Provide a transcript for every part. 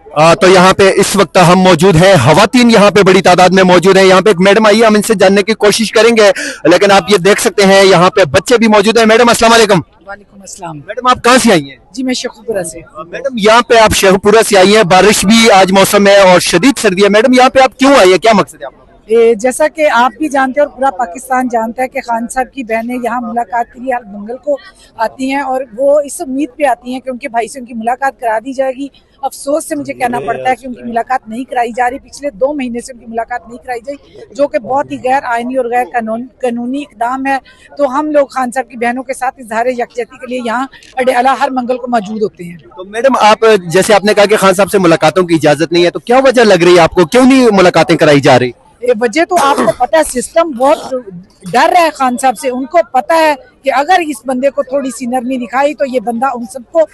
तो यहाँ पे इस वक्त हम मौजूद हैं, खवातीन यहाँ पे बड़ी तादाद में मौजूद हैं। यहाँ पे एक मैडम आई है, हम इनसे जानने की कोशिश करेंगे, लेकिन आप ये देख सकते हैं यहाँ पे बच्चे भी मौजूद हैं। मैडम अस्सलाम वालेकुम। वालेकुम अस्सलाम। मैडम आप कहाँ से आई हैं? जी मैं शेखुपुरा से। मैडम यहाँ पे आप शेखपुरा से आई हैं, बारिश भी आज मौसम है और शदीद सर्दी है। मैडम यहाँ पे आप क्यों आई है, क्या मकसद है आपका? जैसा कि आप भी जानते हैं और पूरा पाकिस्तान जानता है कि खान साहब की बहनें यहाँ मुलाकात के लिए हर मंगल को आती हैं और वो इस उम्मीद पे आती हैं कि उनके भाई से उनकी मुलाकात करा दी जाएगी। अफसोस से मुझे कहना पड़ता है कि उनकी मुलाकात नहीं कराई जा रही। पिछले 2 महीने से उनकी मुलाकात नहीं कराई गई, जो कि बहुत ही गैर आईनी और गैर कानूनी इकदाम है। तो हम लोग खान साहब की बहनों के साथ इजहार यकजहती के लिए यहाँ अडयाला हर मंगल को मौजूद होते हैं। तो मैडम आप जैसे आपने कहा कि खान साहब से मुलाकातों की इजाजत नहीं है, तो क्या वजह लग रही है आपको, क्यों नहीं मुलाकातें कराई जा रही? वजह तो आपको पता है, सिस्टम बहुत डर रहा है खान साहब से। उनको पता है कि अगर इस बंदे को थोड़ी सी नरमी दिखाई तो ये बंदा उन सबको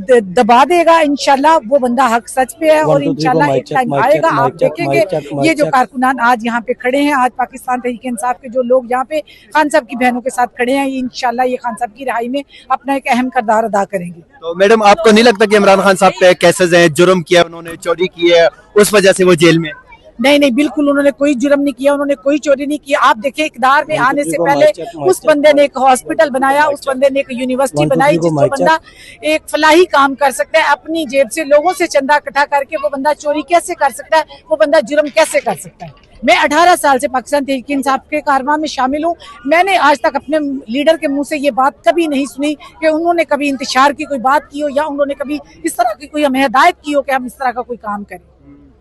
दबा देगा। इंशाल्लाह वो बंदा हक सच पे है और इंशाल्लाह एक टाइम आएगा, आप देखेंगे। ये जो कारकुनान आज यहाँ पे खड़े हैं, आज पाकिस्तान तहरीक इंसाफ के जो लोग यहाँ पे खान साहब की बहनों के साथ खड़े हैं, ये इंशाल्लाह ये खान साहब की रिहाई में अपना एक अहम किरदार अदा करेंगे। तो मैडम आपको नहीं लगता कि इमरान खान साहब पे केसेस हैं, जुर्म किया उन्होंने, चोरी की है, उस वजह से वो जेल में? नहीं नहीं, बिल्कुल उन्होंने कोई जुर्म नहीं किया, उन्होंने कोई चोरी नहीं किया। आप देखिए इक़्तिदार में आने से पहले उस बंदे ने एक हॉस्पिटल बनाया, उस बंदे ने एक यूनिवर्सिटी बनाई, जिसको बंदा एक फलाही काम कर सकता है। अपनी जेब से लोगों से चंदा इकट्ठा करके वो बंदा चोरी कैसे कर सकता है, वो बंदा जुर्म कैसे कर सकता है? मैं 18 साल से पाकिस्तान तहरीक इंसाफ के कारवां में शामिल हूँ। मैंने आज तक अपने लीडर के मुंह से ये बात कभी नहीं सुनी कि उन्होंने कभी इंतशार की कोई बात की हो या उन्होंने कभी इस तरह की कोई हमें हिदायत की हो कि हम इस तरह का कोई काम करें।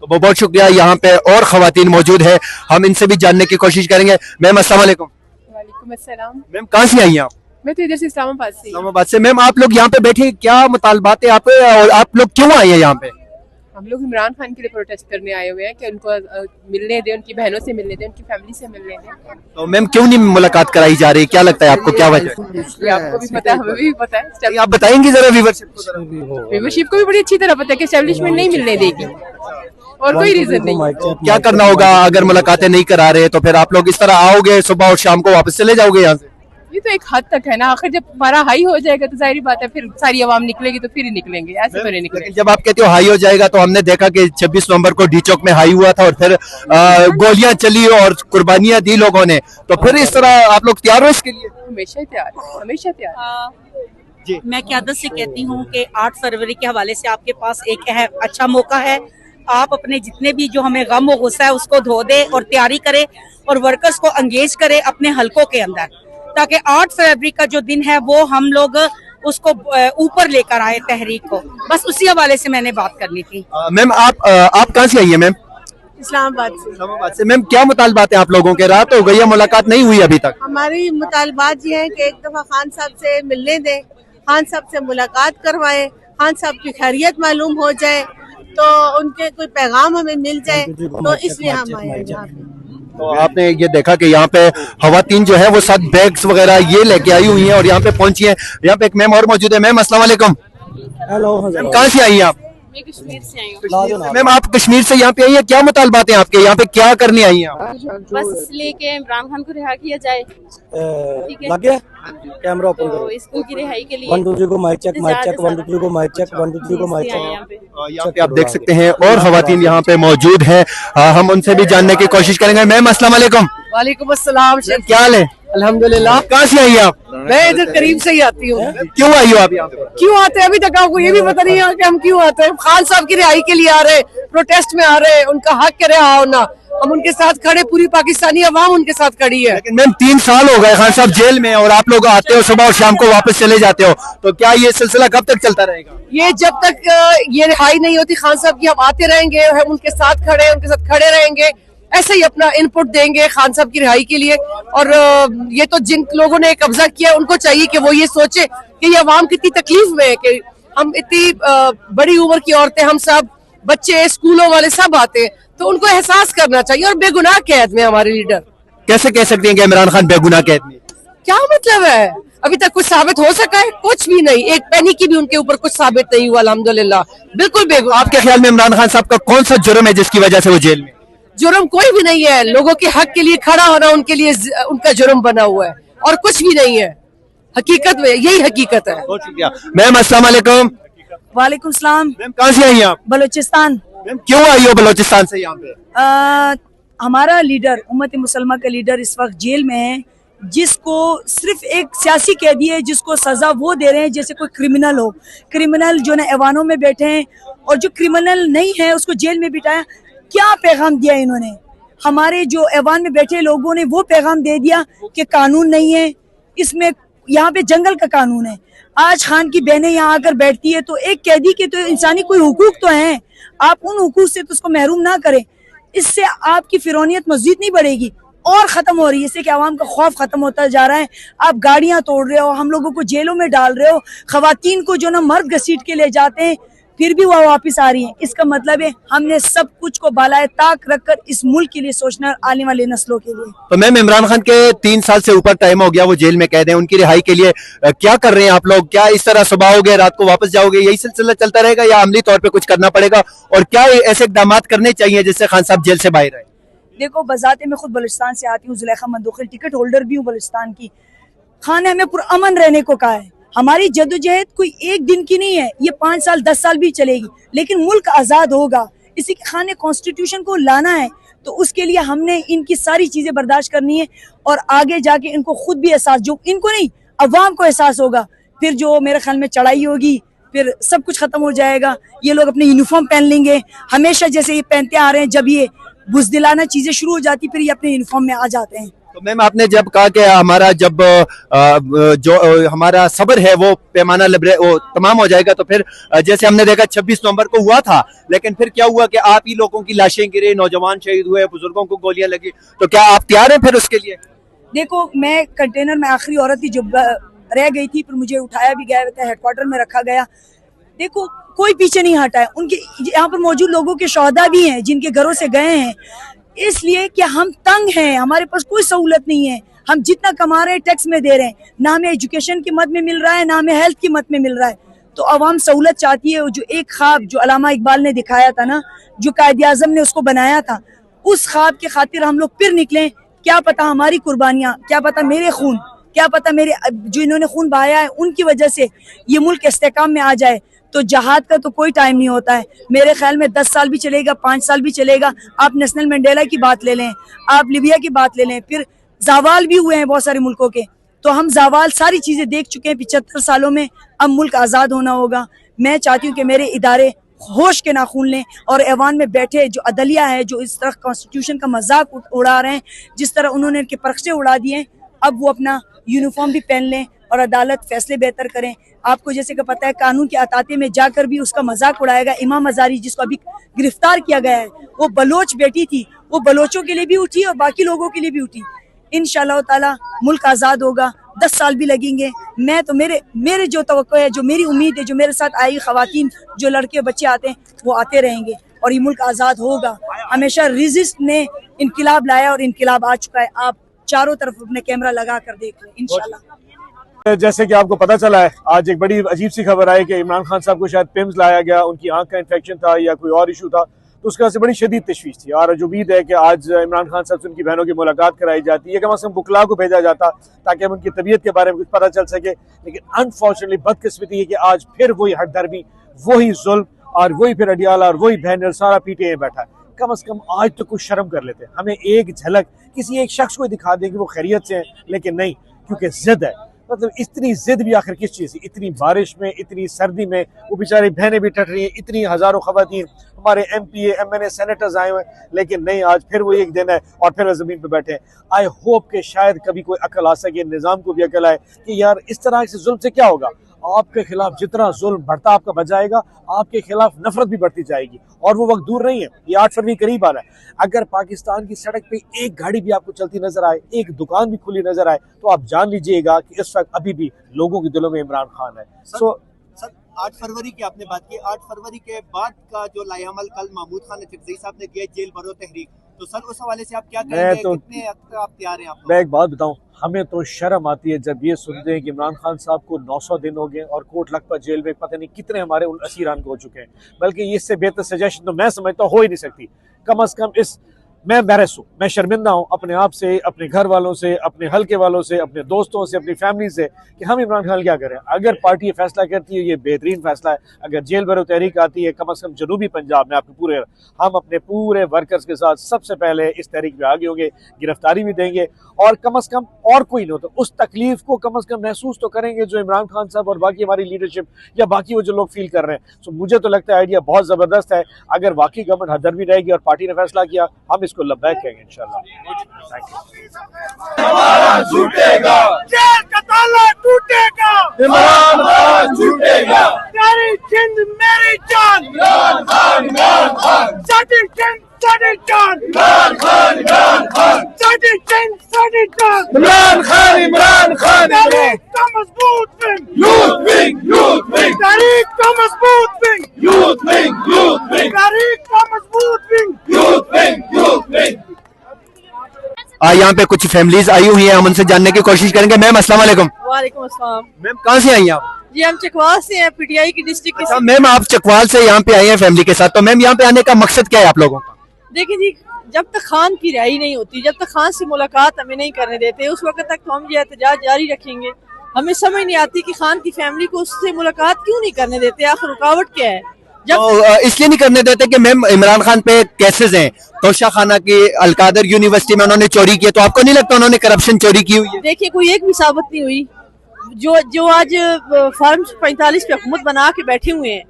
तो बहुत बहुत शुक्रिया। यहाँ पे और खवातीन मौजूद है, हम इनसे भी जानने की कोशिश करेंगे। मैम अस्सलाम वालेकुम। वालेकुम अस्सलाम। मैम कहाँ से आई हैं आप? मैं तो इधर से इस्लामाबाद से। इस्लामाबाद से। मैम आप लोग यहाँ पे बैठे, क्या मुतालबात है आप और आप लोग क्यों आए हैं यहाँ पे? हम लोग इमरान खान के लिए प्रोटेस्ट करने आए हुए हैं कि उनको मिलने दें, उनकी बहनों से मिलने दें, उनकी फैमिली से मिलने दें। तो मैम क्यों नहीं मुलाकात कराई जा रही, क्या लगता है आपको, क्या वजह है? ये आपको भी पता है, हमें भी पता है। आप बताएंगे जरा व्यूवरशिप को भी बड़ी अच्छी तरह पता है कि एस्टेब्लिशमेंट नहीं मिलने देगी और कोई रीजन नहीं। क्या करना होगा अगर मुलाकातें नहीं करा रहे? तो फिर आप लोग इस तरह आओगे सुबह और शाम को वापस चले जाओगे यहाँ से? ये तो एक हद तक है ना, आखिर जब हमारा हाई हो जाएगा तो जाहिर बात है फिर सारी आवाम निकलेगी, तो फिर ही निकलेंगे, ऐसे तो नहीं निकलेंगे। जब आप कहते हो हाई हो जाएगा, तो हमने देखा कि 26 नवंबर को डी चौक में हाई हुआ था और फिर गोलियां चली और कुर्बानियां दी लोगों ने, तो फिर इस तरह आप लोग तैयार हो इसके लिए? हमेशा तैयार, हमेशा तैयार। मैं क़यादत से कहती हूँ कि 8 फरवरी के हवाले से आपके पास एक अच्छा मौका है। आप अपने जितने भी जो हमें गम और गुस्सा है उसको धो दे और तैयारी करें और वर्कर्स को एंगेज करें अपने हलकों के अंदर, ताकि 8 फरवरी का जो दिन है वो हम लोग उसको ऊपर लेकर आए तहरीक को। बस उसी हवाले से मैंने बात करनी थी। मैम आप कहाँ से आई है? मैम इस्लामाबाद से। इस्लामाबाद से। मैम क्या मुतालबात है आप लोगों के? रात हो गई है, मुलाकात नहीं हुई अभी तक। हमारी मुतालबात ये है कि एक दफा खान साहब से मिलने दें, खान साहब से मुलाकात करवाएं, खान साहब की खैरियत मालूम हो जाए, तो उनके कोई पैगाम हमें मिल जाए, तो इसलिए हम आए हैं यहाँ पे। तो आपने ये देखा कि यहाँ पे खवातीन जो है वो साथ बैग्स वगैरह ये लेके आई हुई हैं और यहाँ पे पहुंची हैं। यहाँ पे एक मैम और मौजूद है। मैम अस्सलाम वालेकुम। हेलो। कहाँ से आई हैं आप? मैं कश्मीर से आई हूँ। मैम आप कश्मीर से यहाँ पे आई हैं, क्या मुतालबात है आपके? यहाँ पे क्या करने आई हैं आप? बस इसलिए कि इमरान खान को रिहा किया जाए। ठीक है, लग गया कैमरा ओपन करो। तो इसको की रिहाई के लिए 1 2 3 को माइक चेक, माइक चेक, 1 2 3 को माइक चेक, 1 2 3 को माइक चेक। यहाँ पे आप देख सकते हैं और खवातीन यहाँ पे मौजूद है, हम उनसे भी जानने की कोशिश करेंगे। मैम अस्सलाम वालेकुम। वालेकुम अस्सलाम। क्या हाल है? अल्हम्दुलिल्लाह। कहाँ से आई हैं आप? मैं इधर करीब से ही आती हूँ। क्यों आई हो आप यहाँ पे? क्यों आते हैं अभी तक आपको ये भी पता नहीं है कि हम क्यों आते हैं? खान साहब की रिहाई के लिए आ रहे, प्रोटेस्ट में आ रहे, उनका हक के रिहा होना, हम उनके साथ खड़े, पूरी पाकिस्तानी अवाम उनके साथ खड़ी है। लेकिन मैम 3 साल हो गए खान साहब जेल में और आप लोग आते हो सुबह और शाम को वापस चले जाते हो, तो क्या ये सिलसिला कब तक चलता रहेगा? ये जब तक ये रिहाई नहीं होती खान साहब की, हम आते रहेंगे, हम उनके साथ खड़े रहेंगे, ऐसे ही अपना इनपुट देंगे खान साहब की रिहाई के लिए। और ये तो जिन लोगों ने कब्जा किया उनको चाहिए कि वो ये सोचे कि ये अवाम कितनी तकलीफ में है, कि हम इतनी बड़ी उम्र की औरतें, हम सब बच्चे, स्कूलों वाले सब आते हैं, तो उनको एहसास करना चाहिए। और बेगुनाह कैद में हमारे लीडर। कैसे कह सकते हैं कि इमरान खान बेगुनाह कैद में? क्या मतलब है? अभी तक कुछ साबित हो सका है? कुछ भी नहीं, एक पेनी की भी उनके ऊपर कुछ साबित नहीं हुआ अल्हम्दुलिल्लाह, बिल्कुल बेगुनाह। आपके ख्याल में इमरान खान साहब का कौन सा जुर्म है जिसकी वजह से वो जेल में? जुर्म कोई भी नहीं है, लोगों के हक के लिए खड़ा होना उनके लिए उनका जुर्म बना हुआ है और कुछ भी नहीं है। हकीकत में यही हकीकत है। बहुत शुक्रिया। मैम अस्सलाम वालेकुम। वालेकुम सलाम। मैम कहाँ से आई हैं आप? बलूचिस्तान। मैम क्यों आई हो बलोचिस्तान से यहाँ पे? हमारा लीडर उम्मत मुसलमान का लीडर इस वक्त जेल में है, जिसको सिर्फ एक सियासी कैदी है, जिसको सजा वो दे रहे हैं जैसे कोई क्रिमिनल हो। क्रिमिनल जो ना ऐवानों में बैठे हैं और जो क्रिमिनल नहीं है उसको जेल में बिठाया। क्या पैगाम दिया इन्होंने? हमारे जो ऐवान में बैठे लोगों ने वो पैगाम दे दिया कि कानून नहीं है, इसमें यहाँ पे जंगल का कानून है। आज खान की बहनें यहाँ आकर बैठती है तो एक कैदी के तो इंसानी कोई हुकूक तो हैं, आप उन हुकूक से तो उसको महरूम ना करें। इससे आपकी फिरौनियत मजीद नहीं बढ़ेगी और खत्म हो रही है, इससे कि आवाम का खौफ खत्म होता जा रहा है। आप गाड़ियां तोड़ रहे हो, हम लोगों को जेलों में डाल रहे हो, खवातीन को जो ना मर्द घसीट के ले जाते हैं फिर भी वो वापस आ रही हैं। इसका मतलब है हमने सब कुछ को बालाए ताक रखकर इस मुल्क के लिए सोचना, आने वाले नस्लों के लिए। तो मैम इमरान खान के 3 साल से ऊपर टाइम हो गया, वो जेल में कैद है, उनकी रिहाई के लिए क्या कर रहे हैं आप लोग? क्या इस तरह सुबह आओगे रात को वापस जाओगे, यही सिलसिला चलता रहेगा या अमली तौर पे कुछ करना पड़ेगा? और क्या ऐसे इकदाम करने चाहिए जिससे खान साहब जेल से बाहर आए? देखो, बजाते मैं खुद बलूचिस्तान से आती हूँ, जुलेखा मंदोखिल टिकट होल्डर भी हूँ बलूचिस्तान की। खान ने हमें पुरअमन रहने को कहा है। हमारी जद्दोजहद कोई एक दिन की नहीं है, ये 5 साल 10 साल भी चलेगी, लेकिन मुल्क आजाद होगा। इसी के खान ने कॉन्स्टिट्यूशन को लाना है, तो उसके लिए हमने इनकी सारी चीजें बर्दाश्त करनी है और आगे जाके इनको खुद भी एहसास, जो इनको नहीं अवाम को एहसास होगा, फिर जो मेरे ख्याल में चढ़ाई होगी, फिर सब कुछ खत्म हो जाएगा। ये लोग अपने यूनिफॉर्म पहन लेंगे हमेशा जैसे ये पहनते आ रहे हैं। जब ये बुज़दिलाना चीजें शुरू हो जाती फिर ये अपने यूनिफॉर्म में आ जाते हैं। तो मैम आपने जब कहा कि हमारा जब जो हमारा सब्र है वो पैमाना वो तमाम हो जाएगा, तो फिर जैसे हमने देखा 26 नवंबर को हुआ था, लेकिन फिर क्या हुआ कि आप ही लोगों की लाशें गिरे, नौजवान शहीद हुए, बुजुर्गों को गोलियां लगी, तो क्या आप तैयार हैं फिर उसके लिए? देखो, मैं कंटेनर में आखिरी औरत थी जो रह गई थी, फिर मुझे उठाया भी गया था, हेडक्वार्टर में रखा गया। देखो, कोई पीछे नहीं हटा है। उनके यहाँ पर मौजूद लोगों के शोहदा भी हैं जिनके घरों से गए हैं, इसलिए कि हम तंग हैं, हमारे पास कोई सहूलत नहीं है। हम जितना कमा रहे हैं टैक्स में दे रहे हैं, ना हमें एजुकेशन की मद में मिल रहा है, ना हमें हेल्थ की मद में मिल रहा है। तो अवाम सहूलत चाहती है। जो एक ख्वाब जो अलामा इकबाल ने दिखाया था ना, जो कायदे आजम ने उसको बनाया था, उस ख्वाब की खातिर हम लोग फिर निकले। क्या पता हमारी कुर्बानियां, क्या पता मेरे खून, क्या पता मेरे जो इन्होंने खून बहाया है उनकी वजह से ये मुल्क इस्तेकाम में आ जाए। तो जहाद का तो कोई टाइम नहीं होता है। मेरे ख्याल में 10 साल भी चलेगा, 5 साल भी चलेगा। आप नेशनल मंडेला की बात ले लें, आप लीबिया की बात ले लें, फिर जावाल भी हुए हैं बहुत सारे मुल्कों के। तो हम जावाल सारी चीजें देख चुके हैं 75 सालों में। अब मुल्क आजाद होना होगा। मैं चाहती हूँ कि मेरे इदारे होश के नाखून लें और ऐवान में बैठे जो अदलिया है, जो इस तरह कॉन्स्टिट्यूशन का मजाक उड़ा रहे हैं, जिस तरह उन्होंने इनके परखचे उड़ा दिए, अब वो अपना यूनिफॉर्म भी पहन लें और अदालत फैसले बेहतर करें। आपको जैसे कि पता है कानून के अताते में जाकर भी उसका मजाक उड़ाएगा। इमाम अजारी जिसको अभी गिरफ्तार किया गया है, वो बलोच बेटी थी, वो बलोचों के लिए भी उठी और बाकी लोगों के लिए भी उठी। इंशाअल्लाह ताला मुल्क आज़ाद होगा। 10 साल भी लगेंगे। मैं तो मेरे जो तवक्को है, जो मेरी उम्मीद है, जो मेरे साथ आई खवातीन, जो लड़के बच्चे आते हैं वो आते रहेंगे और ये मुल्क आज़ाद होगा। हमेशा रेजिस्ट ने इनकिलाब लाया और इनकिलाब आ चुका है। आप चारों तरफ अपने कैमरा लगा कर देख लें इंशाल्लाह। जैसे कि आपको पता चला है, आज एक बड़ी अजीब सी खबर आई कि इमरान खान साहब को शायद पिम्स लाया गया, उनकी आंख का इन्फेक्शन था या कोई और इशू था, तो उसके से बड़ी शदीद तशवीश थी। और जो उम्मीद है कि आज इमरान खान साहब से उनकी बहनों की मुलाकात कराई जाती है, कम अज़ कम बुकला को भेजा जाता ताकि हम उनकी तबीयत के बारे में कुछ पता चल सके। लेकिन अनफॉर्चुनेटली बदकिस्मती है कि आज फिर वही हटदर्मी, वही जुल्म और वही फिर अडियाला और वही बहन सारा पीटे बैठा है। कम अज़ कम आज तो कुछ शर्म कर लेते हैं। हमें एक झलक किसी एक शख्स को दिखा दें कि वो खैरियत से हैं, लेकिन नहीं, क्योंकि जिद है। मतलब इतनी जिद भी आखिर किस चीज़ की? इतनी बारिश में, इतनी सर्दी में वो बेचारी बहनें भी टट रही हैं, इतनी हज़ारों खवातीन, हमारे MPA MNA सेनेटर्स आए हुए हैं, लेकिन नहीं, आज फिर वो एक दिन है और फिर ज़मीन पे बैठे हैं। आई होप कि शायद कभी कोई अकल आ सके, निज़ाम को भी अकल आए कि यार इस तरह से जुल्म से क्या होगा। आपके खिलाफ जितना जुल्म बढ़ता आपका बजाएगा, आपके खिलाफ नफरत भी बढ़ती जाएगी और वो वक्त दूर नहीं है। ये 8 फरवरी करीब आ रहा है। अगर पाकिस्तान की सड़क पे एक गाड़ी भी आपको चलती नजर आए, एक दुकान भी खुली नजर आए, तो आप जान लीजिएगा कि इस वक्त अभी भी लोगों के दिलों में इमरान खान है। सर 8 फरवरी की आपने बात की, 8 फरवरी के बाद का जो लाएअमल कल महमूद खान चिकज़ई साहब ने किया जेल भरो तहरीक, तो सर उस हवाले से आप क्या कहेंगे? कितने हद तक आप तैयार हैं? मैं एक बात बताऊं, हमें तो शर्म आती है जब ये सुनते हैं कि इमरान खान साहब को 900 दिन हो गए और कोट लखपत जेल में पता नहीं कितने हमारे उन असीरान को हो चुके हैं। बल्कि इससे बेहतर सजेशन तो मैं समझता हो ही नहीं सकती। कम अज कम इस मैं एम्बैरेस हूँ, मैं शर्मिंदा हूँ अपने आप से, अपने घर वालों से, अपने हल्के वालों से, अपने दोस्तों से, अपनी फैमिली से कि हम इमरान खान क्या करें। अगर पार्टी ये फैसला करती है ये बेहतरीन फैसला है। अगर जेल भरो तहरीक आती है कम से कम जनूबी पंजाब में हम अपने पूरे वर्कर्स के साथ सबसे पहले इस तहरीक में आगे होंगे, गिरफ्तारी भी देंगे और कम से कम और कोई नहीं होता उस तकलीफ को कम से कम महसूस तो करेंगे जो इमरान खान साहब और बाकी हमारी लीडरशिप या बाकी वो जो लोग फील कर रहे हैं। सो मुझे तो लगता है आइडिया बहुत ज़बरदस्त है। अगर वाकई गवर्नमेंट हदर भी रहेगी और पार्टी ने फैसला किया हम इसको लब्बैक कहेंगे इंशाल्लाह। झूठेगा, जेल का ताला टूटेगा, इमरान खान झूठेगा, तेरी जिंद मेरी जान, इमरान खान, इमरान खान, साडी जिंद साडी जान, इमरान खान, इमरान खान, साडी जिंद साडी जान, इमरान खान, इमरान खान, तारीख का मजबूत wing, youth wing, youth wing, तारीख का मजबूत wing, youth wing, youth wing, तारीख का मजबूत wing, youth wing, youth wing. यहाँ पे कुछ फैमिलीज आई हुई है, हम उनसे जानने की कोशिश करेंगे। मैम अस्सलाम वालेकुम। वालेकुम अस्सलाम। मैम कहाँ से आई हैं आप? जी हम चकवाल से हैं, पीटीआई की डिस्ट्रिक्ट अच्छा मैम, आप चकवाल से यहाँ पे आई हैं फैमिली के साथ, तो मैम यहाँ पे आने का मकसद क्या है आप लोगों का? देखिए जी, जब तक खान की रिहाई नहीं होती, जब तक खान से मुलाकात हमें नहीं करने देते, उस वक्त तक तो हम ये एहतजाज जारी रखेंगे। हमें समझ नहीं आती कि खान की फैमिली को उससे मुलाकात क्यों नहीं करने देते, आखिर रुकावट क्या है? तो इसलिए नहीं करने देते कि मैम इमरान खान पे केसेस हैं, तोशा खाना की अलकादर यूनिवर्सिटी में उन्होंने चोरी की है, तो आपको नहीं लगता उन्होंने करप्शन चोरी की हुई है? देखिए कोई एक भी साबित नहीं हुई। जो आज फार्म 45 पे हुकूमत बना के बैठे हुए हैं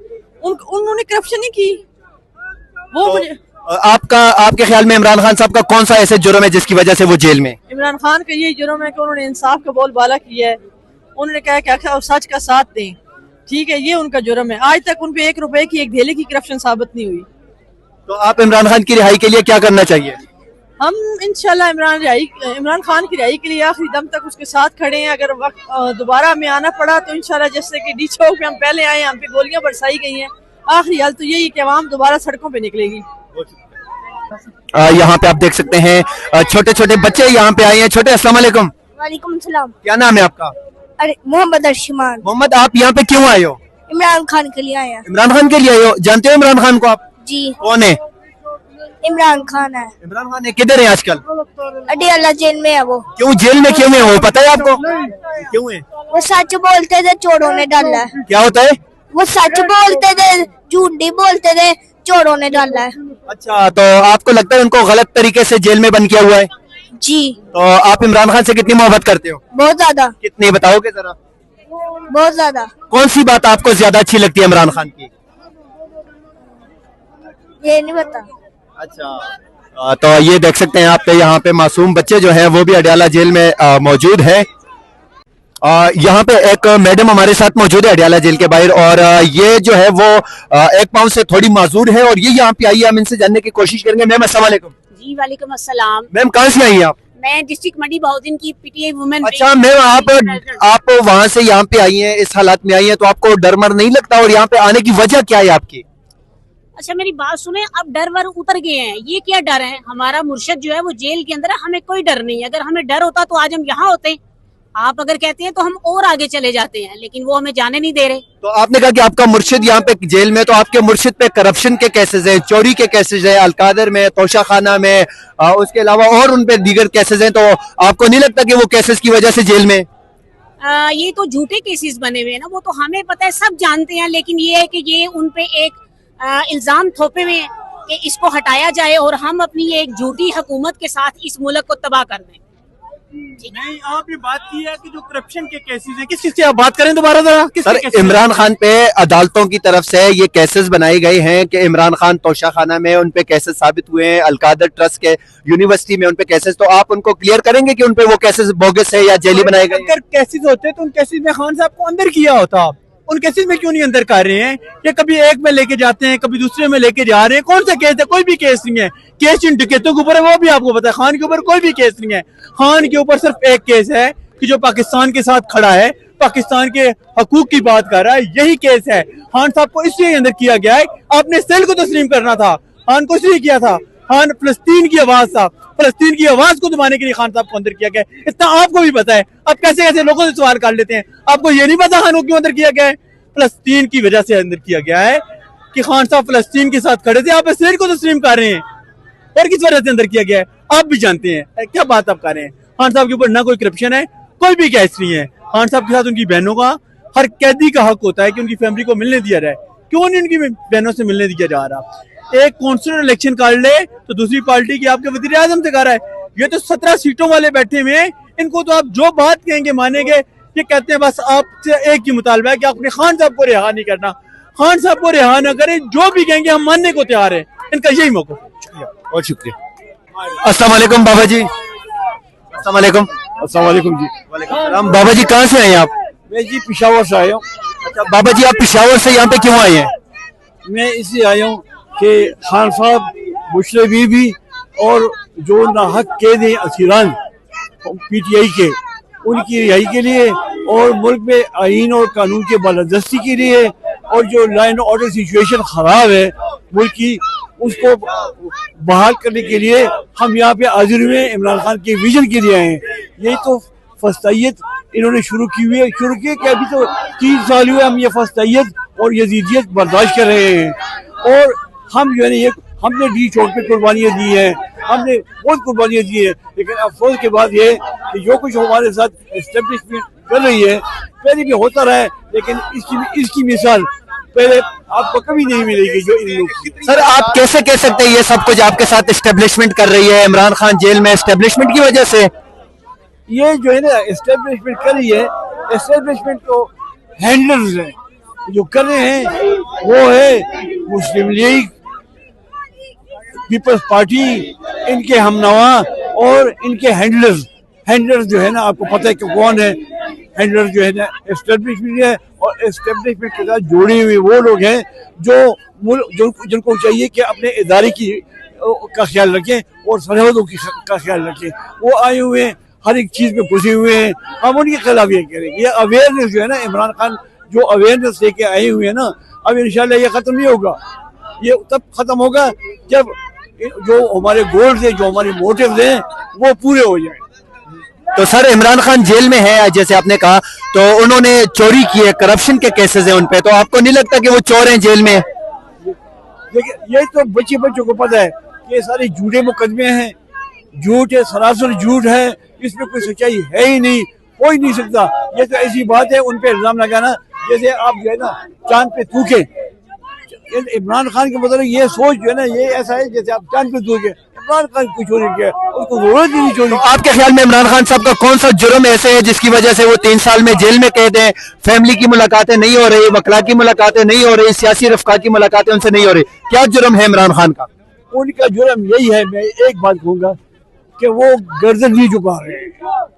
उन्होंने करप्शन नहीं की। वो मुझे आपके ख्याल में इमरान खान साहब का कौन सा ऐसे जुर्म है जिसकी वजह से वो जेल में? इमरान खान का यही जुर्म है कि उन्होंने इंसाफ का बोलबाला किया है। उन्होंने कहा कि आखिर सच का साथ दें, ठीक है, ये उनका जुर्म है। आज तक उनपे 1 रुपए की एक धेले की करप्शन साबित नहीं हुई। तो आप इमरान खान की रिहाई के लिए क्या करना चाहिए? हम इंशाल्लाह इमरान खान की रिहाई के लिए आखिरी दम तक उसके साथ खड़े हैं। अगर वक्त दोबारा हमें आना पड़ा तो इंशाल्लाह, जैसे कि डी चौक पे हम पहले आए, हम पे गोलियां बरसाई गई हैं, आखिरी हाल तो यही कि अवाम दोबारा सड़कों पे निकलेगी। यहाँ पे आप देख सकते हैं छोटे छोटे बच्चे यहाँ पे आए हैं। छोटे अस्सलाम वालेकुम। वालेकुम सलाम। क्या नाम है आपका? अरे मोहम्मद अर्शमान। मोहम्मद, आप यहाँ पे क्यों आए हो? इमरान खान के लिए आए हैं। इमरान खान के लिए आए हो? जानते हो इमरान खान को आप? जी। कौन है? इमरान खान है। इमरान खान है, किधर है आजकल? अडियाला जेल में है वो। क्यों जेल में क्यों है वो, पता है आपको? क्यों है? वो सच बोलते थे, चोरों ने डाला है। क्या होता है? वो सच बोलते थे, झूठ नहीं बोलते थे, चोरों ने डाला है। अच्छा, तो आपको लगता है उनको गलत तरीके से जेल में बंद किया हुआ है? जी। तो आप इमरान खान से कितनी मोहब्बत करते हो? बहुत ज्यादा। कितनी बताओगे जरा? बहुत ज्यादा। कौन सी बात आपको ज्यादा अच्छी लगती है इमरान खान की? ये नहीं पता। अच्छा, तो ये देख सकते हैं आप पे यहाँ पे मासूम बच्चे जो हैं वो भी अडियाला जेल में मौजूद है। यहाँ पे एक मैडम हमारे साथ मौजूद है अडियाला जेल के बाहर, और ये जो है वो एक पाँव से थोड़ी माजूर है और ये यहाँ पे आई है, हम इनसे जानने की कोशिश करेंगे। मैम अस्सलाम वालेकुम। जी वालेकुम अस्सलाम। मैम कहाँ से आई हैं आप? मैं डिस्ट्रिक्ट मंडी बहाउद्दीन की पीटीआई वुमेन। अच्छा मैम, आप वहाँ से यहाँ पे आई हैं, इस हालात में आई हैं, तो आपको डर मर नहीं लगता? और यहाँ पे आने की वजह क्या है आपकी? अच्छा मेरी बात सुने, अब डर वर उतर गए हैं, ये क्या डर है? हमारा मुर्शिद जो है वो जेल के अंदर है, हमें कोई डर नहीं है। अगर हमें डर होता तो आज हम यहाँ होते। आप अगर कहते हैं तो हम और आगे चले जाते हैं, लेकिन वो हमें जाने नहीं दे रहे। तो आपने कहा कि आपका मुर्शिद यहाँ पे जेल में, तो आपके मुर्शिद पे करप्शन के केसेस हैं, चोरी के केसेस हैं, अलकादर में, तोशा खाना में, उसके अलावा और उन पे दीगर केसेस हैं, तो आपको नहीं लगता कि वो केसेस की वजह से जेल में? ये तो झूठे केसेस बने हुए हैं ना, वो तो हमें पता है, सब जानते हैं, लेकिन ये है कि ये उन पे एक इल्जाम थोपे हुए हैं कि इसको हटाया जाए और हम अपनी एक झूठी हुकूमत के साथ इस मुल्क को तबाह कर दें। नहीं, आपने बात की है कि जो करप्शन के केसेस हैं, किस चीज से आप बात करें दोबारा जरा? सर, इमरान खान पे अदालतों की तरफ से ये केसेस बनाए गए हैं कि इमरान खान तोशा खाना में उन पे केसेस साबित हुए हैं, अलकादर ट्रस्ट के यूनिवर्सिटी में उन पे केसेस, तो आप उनको क्लियर करेंगे कि उन पे वो केसेस बोगस है या जेली बनाए गए? अगर केसेस होते तो उन केसेस में खान साहब को अंदर किया होता, उन केसेस में क्यों नहीं अंदर कर रहे हैं? ये कभी एक में लेके जाते हैं, कभी दूसरे में लेके जा रहे हैं। कौन सा केस है? कोई भी केस नहीं है। केस इन डकैतों के ऊपर है, वो भी आपको पता है। खान के ऊपर कोई भी केस नहीं है। खान के ऊपर सिर्फ एक केस है कि जो पाकिस्तान के साथ खड़ा है, पाकिस्तान के हकूक की बात कर रहा है, यही केस है। खान साहब को इसलिए अंदर किया गया है, आपने सेल को तस्लीम करना था, खान को इसलिए किया था। खान फलस्तीन की आवाज था, फलस्तीन की आवाज को दबाने के लिए खान साहब को अंदर किया गया है। इतना आपको भी पता है। अब कैसे कैसे लोगों से सवाल कर लेते हैं, आपको ये नहीं पता खान को क्यों अंदर किया गया है? फलस्तीन की वजह से अंदर किया गया है कि खान साहब फलस्तीन के साथ खड़े थे, आप इसराइल को तस्लीम कर रहे हैं। और किस वजह से अंदर किया गया है आप भी जानते हैं। क्या बात आप कर रहे हैं? खान साहब के ऊपर ना कोई करप्शन है, कोई भी केस नहीं है। खान साहब के साथ उनकी बहनों का, हर कैदी का हक होता है कि उनकी फैमिली को मिलने दिया जाए। क्यों नहीं उनकी बहनों से मिलने दिया जा रहा? एक कौंसिलर इलेक्शन कर ले तो दूसरी पार्टी की आपके वजीर आजम से कर रहा है। ये तो 17 सीटों वाले बैठे हुए हैं, इनको तो आप जो बात कहेंगे मानेंगे। ये कहते हैं बस आपसे एक ही मुतालबा है कि आपने खान साहब को रिहा नहीं करना। खान साहब को रिहा ना करें, जो भी कहेंगे हम मानने को तैयार है। इनका यही मौका। बहुत शुक्रिया। अस्सलाम वालेकुम बाबा जी। अस्सलाम वालेकुम। अस्सलाम वालेकुम जी। वालेकुम। बाबा जी कहाँ से आए आप? मैं जी पिशावर से आया हूँ। अच्छा बाबा जी, आप पेशावर से यहाँ पे क्यों आए हैं? मैं इसलिए आया हूँ कि खान साहब, बुशरे बीबी और जो नाहक कैद हैं असीरान PTI के, उनकी रिहाई के लिए और मुल्क में आईन और कानून के बालादस्ती के लिए, और जो लॉ एंड ऑर्डर सिचुएशन खराब है मुल्क की, उसको बहाल करने के लिए हम यहाँ पे हाजिर हुए। इमरान खान के विजन के लिए आए हैं। यही तो फस्तायत इन्होंने शुरू की हुई है। कि अभी तो 3 साल हुए हम ये फस्तायत और यजीदियत बर्दाश्त कर रहे हैं। और हम जो है ना, ये हमने डी चौक पे कुर्बानियाँ दी हैं, हमने बहुत कुर्बानियाँ दी है। लेकिन अफसोस के बाद ये कि जो कुछ हमारे साथ एस्टेब्लिशमेंट कर रही है, पहले भी होता रहा है, लेकिन इसकी मिसाल पहले आपको कभी नहीं मिलेगी जो इन लोग की। सर आप कैसे कह सकते हैं ये सब कुछ आपके साथ एस्टेब्लिशमेंट कर रही है? इमरान खान जेल में एस्टेब्लिशमेंट की वजह से? ये जो है ना एस्टेब्लिशमेंट कर रही है, एस्टेब्लिशमेंट तो हैंडलर्स हैं जो कर रहे हैं। वो है मुस्लिम लीग, पीपल्स पार्टी, इनके हमनवा और इनके हैंडलर्स जो है ना, आपको पता है कि कौन है हैंडलर जो है ना, एस्टेब्लिशमेंट है। और एस्टेब्लिशमेंट के साथ जुड़े हुए वो लोग हैं जो जिनको चाहिए कि अपने इदारे की का ख्याल रखें और सरहदों का ख्याल रखें। वो आए हुए हैं, हर एक चीज में घुसे हुए हैं। हम उनके खिलाफ ये करेंगे। ये अवेयरनेस जो है ना, इमरान खान जो अवेयरनेस लेके आए हुए हैं ना, अब इंशाल्लाह ये खत्म नहीं होगा। ये तब खत्म होगा जब जो हमारे गोल्स हैं, जो हमारे मोटिव्स हैं, वो पूरे हो जाए। तो सर इमरान खान जेल में है जैसे आपने कहा, तो उन्होंने चोरी की है, करप्शन के केसेस हैं उन पे, तो आपको नहीं लगता कि वो चोर हैं जेल में? देखिए, ये तो बच्चों को पता है कि ये सारे झूठे मुकदमे हैं, झूठ है, सरासर झूठ है, इसमें कोई सच्चाई है ही नहीं, हो ही नहीं सकता। ये तो ऐसी बात है उन पे इल्जाम लगाना जैसे आप जो है ना चांद पे थूके। इमरान खान के मतलब ये सोच जो है ना, ये ऐसा है जैसे आप चांद पे थूके। इमरान खान कुछ चोरी किया, उसको जरूरत ही नहीं चोरी। तो आपके ख्याल में इमरान खान साहब का कौन सा जुर्म ऐसे है जिसकी वजह से वो 3 साल में जेल में कैद हैं? फैमिली की मुलाकातें नहीं हो रही, वकला की मुलाकातें नहीं हो रही, सियासी रफ्का की मुलाकातें उनसे नहीं हो रही। क्या जुर्म है इमरान खान का? उनका जुर्म यही है, मैं एक बात कहूंगा कि वो गर्दन नहीं झुका रहे हैं।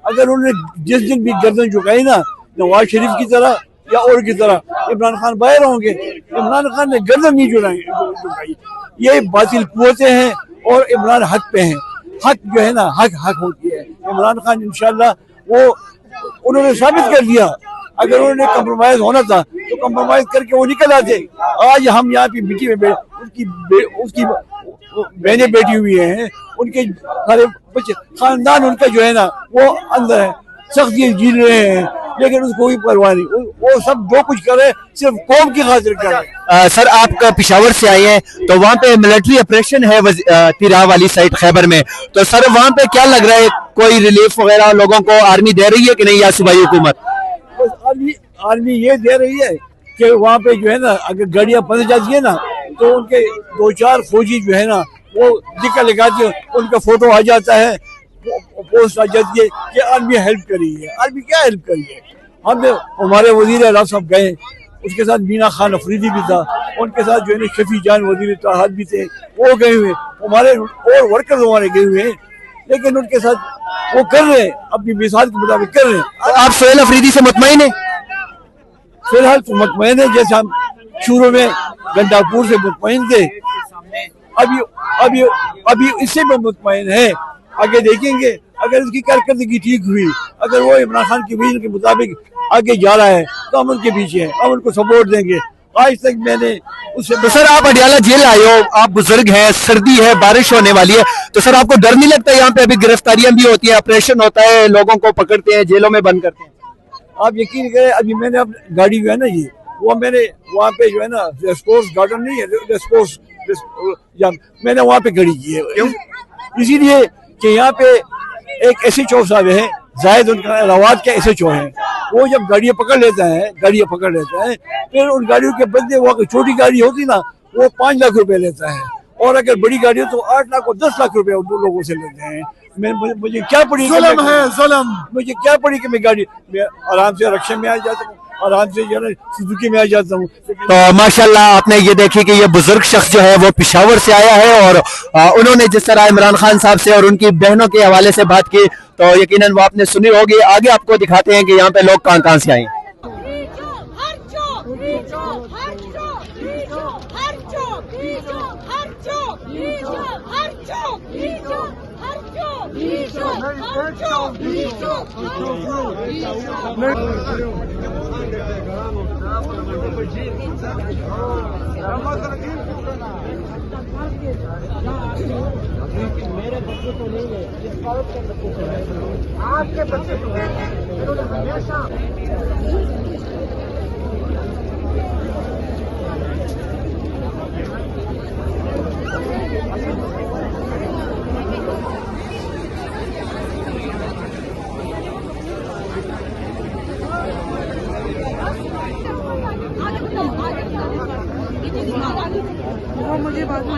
अगर उन्होंने जिस दिन भी गर्दन झुकाई ना, नवाज शरीफ की तरह या और की तरह, इमरान खान बाहर होंगे। इमरान खान ने गर्दन नहीं झुकाई। ये बातिल कुव्वतें हैं और इमरान हक पे हैं। हक जो है ना, हक होती है। इमरान खान इंशाल्लाह वो उन्होंने साबित कर दिया। अगर उन्होंने कंप्रोमाइज होना था तो कंप्रोमाइज करके वो निकल आते। आज हम यहाँ पे मिट्टी में उसकी बहनें बैठी हुई हैं, उनके सारे बच्चे, खानदान उनका जो है ना वो अंदर है, सख्त जी रहे हैं, लेकिन उसको कोई परवाह नहीं। वो सब जो कुछ करे सिर्फ कौम की खातिर करे। सर आप पेशावर से आए हैं, तो वहाँ पे मिलिट्री ऑपरेशन है तिराह वाली साइड खैबर में, तो सर वहाँ पे क्या लग रहा है, कोई रिलीफ वगैरह लोगों को आर्मी दे रही है कि नहीं, या सूबाई हुकूमत? आर्मी ये दे रही है कि वहाँ पे जो है ना, अगर गाड़ियाँ फंस जाती है ना, तो उनके 2-4 फौजी जो है ना वो टिक्का लगाते हैं, उनका फोटो आ जाता है, पोस्ट आ जाती है कि आर्मी हेल्प करी है। आर्मी क्या हेल्प करी है? हमने हमारे वजीर आला साहब गए, उसके साथ मीना खान अफरीदी भी था, उनके साथ जो है ना शफी जान वजीर इत्तेहाद भी थे, वो गए हुए, हमारे और वर्कर्स हमारे गए हुए हैं, लेकिन उनके साथ वो कर रहे हैं, अपनी मिसाल के मुताबिक कर रहे हैं। आप सोहेल अफरीदी से मुतमईन है? फिलहाल तो मुतमईन है, जैसे हम शुरू में गंडापुर से मुतमईन थे, अभी इससे भी मुतमईन है। आगे देखेंगे, अगर उसकी कारकर्दगी ठीक हुई, अगर वो इमरान खान की विजन के मुताबिक आगे जा रहा है, तो हम उनके पीछे हैं, हम उनको सपोर्ट देंगे। आज तक मैंने उससे तो सर आप अडियाला जेल आए हो, आप बुजुर्ग हैं, सर्दी है, बारिश होने वाली है, तो सर आपको डर नहीं लगता? यहाँ पे अभी गिरफ्तारियां भी होती है, ऑपरेशन होता है, लोगों को पकड़ते हैं, जेलों में बंद करते हैं। आप यकीन करें, अभी मैंने अपनी गाड़ी जो है ना, ये वो मैंने वहाँ पे जो है ना, रेसकोर्स गार्डन नहीं है, रेसकोर्स या मैंने वहाँ पे खड़ी की है, इसीलिए कि यहाँ पे एक SHO साहब है, जायद उनका रवाद के SHO हैं, वो जब गाड़ियाँ पकड़ लेते हैं फिर उन गाड़ियों के बदले वो छोटी गाड़ी होती ना वो 5 लाख रुपए लेता है, और अगर बड़ी गाड़ी हो तो 8 लाख और 10 लाख रुपए उन लोगों से लेते हैं। मुझे क्या पड़ी, जुल्म है जुल्म, मुझे क्या पड़ी कि मैं गाड़ी में आराम से रक्षा में आ जाता हूँ, आराम से जो है सुजुकी में आ जाता हूँ। तो माशाल्लाह आपने ये देखी कि ये बुजुर्ग शख्स जो है वो पेशावर से आया है, और उन्होंने जिस तरह इमरान खान साहब से और उनकी बहनों के हवाले से बात की तो यकीनन वो आपने सुनी होगी। आगे आपको दिखाते हैं कि यहाँ पे लोग कहाँ कहाँ से आए हैं। मेरे बच्चे तो नहीं है, इस औरत के बच्चे तो है, आपके बच्चे तो हैं, इन्होंने हमेशा मुझे बात में